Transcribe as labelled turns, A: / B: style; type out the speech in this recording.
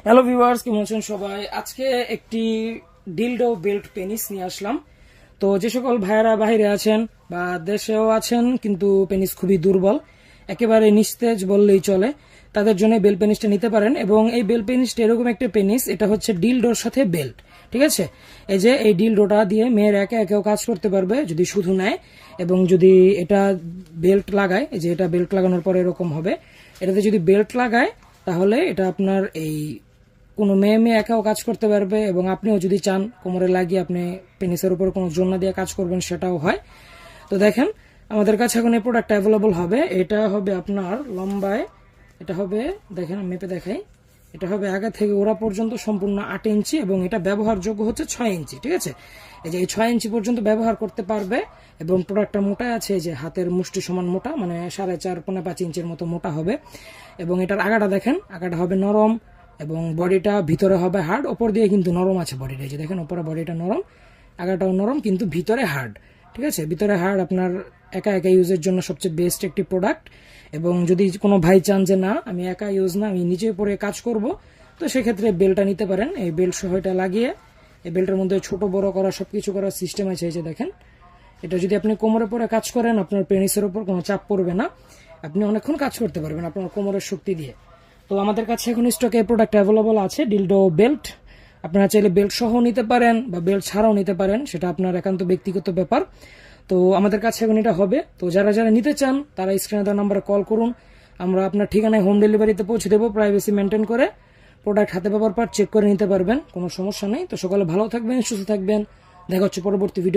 A: Hello viewers, কেমন আছেন সবাই? আজকে একটি ডিলডো বেল্ট পেনিস নিয়ে আসলাম। তো যে সকল ভাইয়েরা বাইরে আছেন বা দেশেও আছেন কিন্তু পেনিস খুবই দুর্বল, একেবারে নিস্তেজ বললেই চলে, তাদের জন্য বেল্ট পেনিসটা নিতে পারেন। এবং এই বেল্ট পেনিসটা এরকম একটা পেনিস, এটা হচ্ছে ডিলডোর সাথে বেল্ট, ঠিক আছে? এই যে এই ডিলডোটা দিয়ে মেয়ের একে একেও কাজ করতে পারবে যদি শুধু নেয়, এবং যদি এটা বেল্ট লাগায়, এই যে এটা বেল্ট লাগানোর পরে এরকম হবে। এটাতে যদি বেল্ট লাগায় তাহলে এটা আপনার এই কোনো মেয়ে মেয়ে একাও কাজ করতে পারবে, এবং আপনিও যদি চান কোমরে লাগিয়ে আপনি পেনিসের উপর কোনো জোড়না দিয়ে কাজ করবেন সেটাও হয়। তো দেখেন, আমাদের কাছে এখন এই প্রোডাক্ট অ্যাভেলেবল হবে। এটা হবে আপনার লম্বায়, এটা হবে, দেখেন আমি মেপে দেখাই, এটা হবে আগা থেকে ওরা পর্যন্ত সম্পূর্ণ 8 ইঞ্চি, এবং এটা ব্যবহারযোগ্য হচ্ছে 6 ইঞ্চি, ঠিক আছে? এই যে এই 6 ইঞ্চি পর্যন্ত ব্যবহার করতে পারবে। এবং প্রোডাক্টটা মোটা আছে, এই যে হাতের মুষ্টি সমান মোটা, মানে 4.5-5 ইঞ্চির মতো মোটা হবে। এবং এটার আগাটা দেখেন, আগাটা হবে নরম, এবং বডিটা ভিতরে হবে হার্ড, ওপর দিয়ে কিন্তু নরম আছে বডিটা, এই যে দেখেন ওপরে বডিটা নরম, আগাটাও নরম, কিন্তু ভিতরে হার্ড, ঠিক আছে? ভিতরে হার্ড, আপনার একা একা ইউজের জন্য সবচেয়ে বেস্ট একটি প্রোডাক্ট। এবং যদি কোনো ভাই চান যে না আমি একা ইউজ না, আমি নিজে পরে কাজ করব, তো সেক্ষেত্রে বেল্টটা নিতে পারেন। এই বেল্ট সহ এটা লাগিয়ে, এই বেল্টের মধ্যে ছোট বড় করা সবকিছু করার সিস্টেম আছে, এই যে দেখেন। এটা যদি আপনি কোমরে পরে কাজ করেন, আপনার পেনিসের উপর কোনো চাপ পড়বে না, আপনি অনেকক্ষণ কাজ করতে পারবেন আপনার কোমরের শক্তি দিয়ে। তো আমাদের কাছে এখন স্টকে প্রোডাক্ট অ্যাভেলেবল আছে, ডিলডো বেল্ট। আপনারা চাইলে বেল্ট সহ নিতে পারেন বা বেল্ট ছাড়াও নিতে পারেন, সেটা আপনার একান্ত ব্যক্তিগত ব্যাপার। তো আমাদের কাছে এখন এটা হবে। তো যারা যারা নিতে চান তারা স্ক্রিনে দেওয়া নাম্বারে কল করুন, আমরা আপনার ঠিকানায় হোম ডেলিভারিতে পৌঁছে দেবো, প্রাইভেসি মেনটেন করে। প্রোডাক্ট হাতে পাওয়ার পর চেক করে নিতে পারবেন, কোনো সমস্যা নেই। তো সকলে ভালো থাকবেন, সুস্থ থাকবেন, দেখা হচ্ছে পরবর্তী ভিডিও।